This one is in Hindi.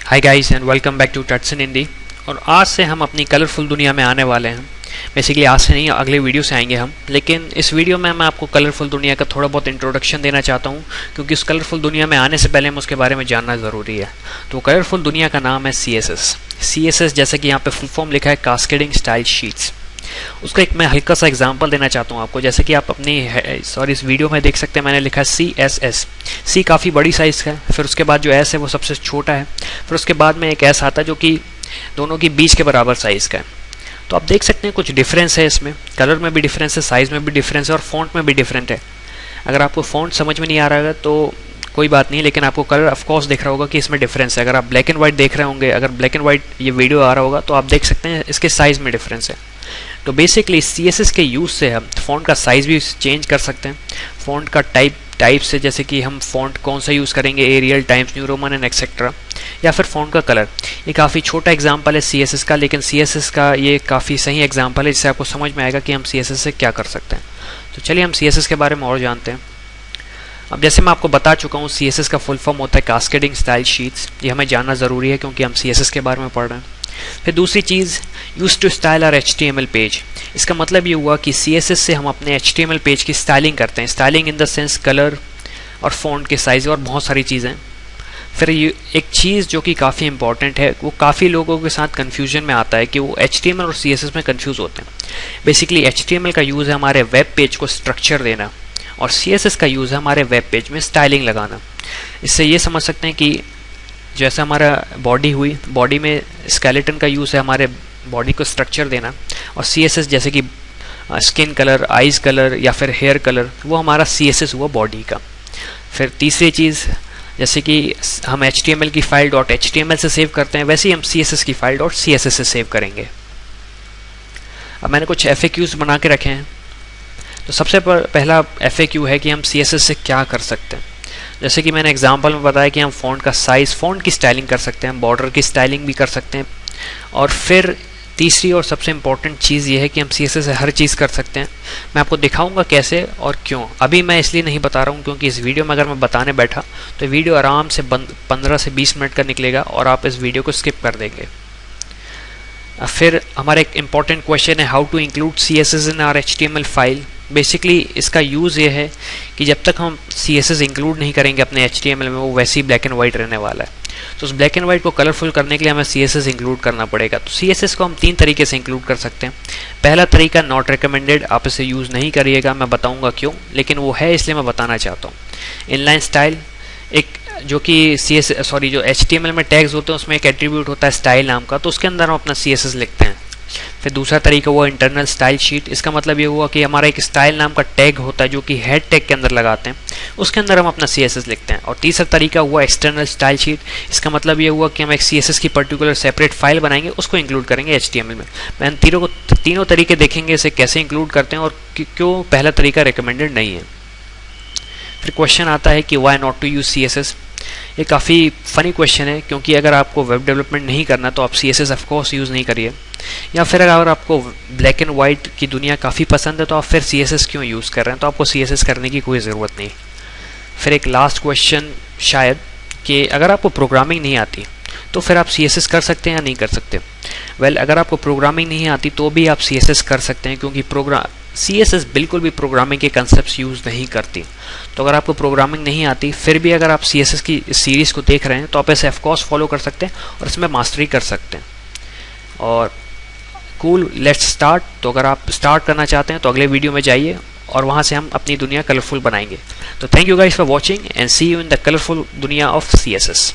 Hi guys and welcome back to tuts in Hindi. और आज से हम अपनी कलरफुल दुनिया में आने वाले हैं। बेसिकली आज से नहीं, अगले वीडियो से आएंगे हम। लेकिन इस वीडियो में मैं आपको कलरफुल दुनिया का थोड़ा बहुत इंट्रोडक्शन देना चाहता हूँ, क्योंकि उस कलरफुल दुनिया में आने से पहले हम उसके बारे में जानना ज़रूरी है। तो कलरफुल दुनिया का नाम है CSS। जैसे कि यहाँ पे फुल फॉर्म लिखा है कास्केडिंग स्टाइल शीट्स। उसका एक मैं हल्का सा एग्जांपल देना चाहता हूँ आपको। जैसे कि आप अपनी इस वीडियो में देख सकते हैं, मैंने लिखा है CSS। C काफ़ी बड़ी साइज़ का है, फिर उसके बाद जो S है वो सबसे छोटा है, फिर उसके बाद में एक S आता है जो कि दोनों के बीच के बराबर साइज़ का है। तो आप देख सकते हैं कुछ डिफरेंस है इसमें, कलर में भी डिफरेंस है, साइज़ में भी डिफरेंस है और फॉन्ट में भी डिफरेंट है। अगर आपको फॉन्ट समझ में नहीं आ रहा है तो कोई बात नहीं, लेकिन आपको कलर ऑफकोर्स दिख रहा होगा कि इसमें डिफरेंस है। अगर आप ब्लैक एंड वाइट देख रहे होंगे, अगर ब्लैक एंड वाइट ये वीडियो आ रहा होगा तो आप देख सकते हैं इसके साइज़ में डिफरेंस है। तो बेसिकली CSS के यूज़ से हम फ़ॉन्ट का साइज़ भी चेंज कर सकते हैं, फ़ॉन्ट का टाइप से, जैसे कि हम फ़ॉन्ट कौन सा यूज़ करेंगे, Arial, Times New Roman and etcetera, या फिर फ़ॉन्ट का कलर। ये काफ़ी छोटा एग्जांपल है CSS का, लेकिन CSS का ये काफ़ी सही एग्जांपल है जिससे आपको समझ में आएगा कि हम CSS से क्या कर सकते हैं। तो चलिए हम CSS के बारे में और जानते हैं। अब जैसे मैं आपको बता चुका हूँ, CSS का फुल फॉर्म होता है कास्केडिंग स्टाइल शीट्स। ये हमें जानना ज़रूरी है क्योंकि हम CSS के बारे में पढ़ रहे हैं। फिर दूसरी चीज़, use to style our HTML page. इसका मतलब ये हुआ कि CSS से हम अपने HTML पेज की स्टाइलिंग करते हैं। Styling in the sense colour और फॉन्ट के साइज़ और बहुत सारी चीज़ें। फिर ये एक चीज़ जो कि काफ़ी इंपॉर्टेंट है, वो काफ़ी लोगों के साथ कन्फ्यूजन में आता है कि वो HTML और CSS में कन्फ्यूज़ होते हैं। बेसिकली HTML का यूज़ है हमारे वेब पेज को स्ट्रक्चर देना, और CSS का यूज़ है हमारे वेब पेज में स्टाइलिंग लगाना। इससे ये समझ सकते हैं कि जैसे हमारा बॉडी हुई, बॉडी में स्केलेटन का यूज़ है हमारे बॉडी को स्ट्रक्चर देना, और CSS जैसे कि स्किन कलर, आइज़ कलर या फिर हेयर कलर, वो हमारा CSS हुआ बॉडी का। फिर तीसरी चीज़, जैसे कि हम HTML की फाइल .html से सेव करते हैं, वैसे ही हम CSS की फाइल .css से सेव करेंगे। अब मैंने कुछ FAQs बना के रखे हैं। तो सबसे पहला FAQ है कि हम CSS से क्या कर सकते हैं। जैसे कि मैंने एग्जांपल में बताया कि हम फ़ॉन्ट का साइज़, फ़ॉन्ट की स्टाइलिंग कर सकते हैं, बॉर्डर की स्टाइलिंग भी कर सकते हैं। और फिर तीसरी और सबसे इम्पॉर्टेंट चीज़ ये है कि हम CSS से हर चीज़ कर सकते हैं। मैं आपको दिखाऊंगा कैसे और क्यों। अभी मैं इसलिए नहीं बता रहा हूँ क्योंकि इस वीडियो में अगर मैं बताने बैठा तो वीडियो आराम से 15 से 20 मिनट का निकलेगा और आप इस वीडियो को स्किप कर देंगे। फिर हमारा एक इम्पॉर्टेंट क्वेश्चन है, how to include CSS in our HTML file. Basically इसका यूज़ ये है कि जब तक हम CSS इंक्लूड नहीं करेंगे अपने HTML में, वो वैसे ही ब्लैक एंड वाइट रहने वाला है। तो उस ब्लैक एंड वाइट को कलरफुल करने के लिए हमें CSS इंक्लूड करना पड़ेगा। तो CSS को हम 3 तरीके से इंक्लूड कर सकते हैं। पहला तरीका नॉट रिकमेंडेड, आप इसे यूज़ नहीं करिएगा, मैं बताऊँगा क्यों, लेकिन वो है इसलिए मैं बताना चाहता हूँ। इनलाइन स्टाइल, एक जो कि जो HTML में टैग्स होते हैं उसमें एक एट्रीब्यूट होता है स्टाइल नाम का, तो उसके अंदर हम अपना CSS लिखते हैं। फिर दूसरा तरीका हुआ इंटरनल स्टाइल शीट। इसका मतलब ये हुआ कि हमारा एक स्टाइल नाम का टैग होता है जो कि हेड टैग के अंदर लगाते हैं, उसके अंदर हम अपना CSS लिखते हैं। और तीसरा तरीका हुआ एक्सटर्नल स्टाइल शीट। इसका मतलब ये हुआ कि हम एक CSS की पर्टिकुलर सेपरेट फाइल बनाएंगे, उसको इंक्लूड करेंगे HTML में। मैं तीनों तरीके देखेंगे इसे कैसे इंक्लूड करते हैं और क्यों पहला तरीका रिकमेंडेड नहीं है। फिर क्वेश्चन आता है कि why not to use CSS। ये काफ़ी फ़नी क्वेश्चन है, क्योंकि अगर आपको वेब डेवलपमेंट नहीं करना तो आप CSS ऑफ कोर्स यूज़ नहीं करिए, या फिर अगर आपको ब्लैक एंड वाइट की दुनिया काफ़ी पसंद है तो आप फिर CSS क्यों यूज़ कर रहे हैं, तो आपको CSS करने की कोई ज़रूरत नहीं। फिर एक लास्ट क्वेश्चन शायद कि अगर आपको प्रोग्रामिंग नहीं आती तो फिर आप CSS कर सकते हैं या नहीं कर सकते। अगर आपको प्रोग्रामिंग नहीं आती तो भी आप CSS कर सकते हैं, क्योंकि CSS बिल्कुल भी प्रोग्रामिंग के कंसेप्ट यूज़ नहीं करती। तो अगर आपको प्रोग्रामिंग नहीं आती फिर भी अगर आप CSS की इस सीरीज़ को देख रहे हैं तो आप इसे ऑफकोर्स फॉलो कर सकते हैं और इसमें मास्टरी कर सकते हैं। और कूल, लेट्स स्टार्ट। तो अगर आप स्टार्ट करना चाहते हैं तो अगले वीडियो में जाइए और वहाँ से हम अपनी दुनिया कलरफुल बनाएंगे। तो thank you guys for watching and see you in the colourful दुनिया ऑफ CSS।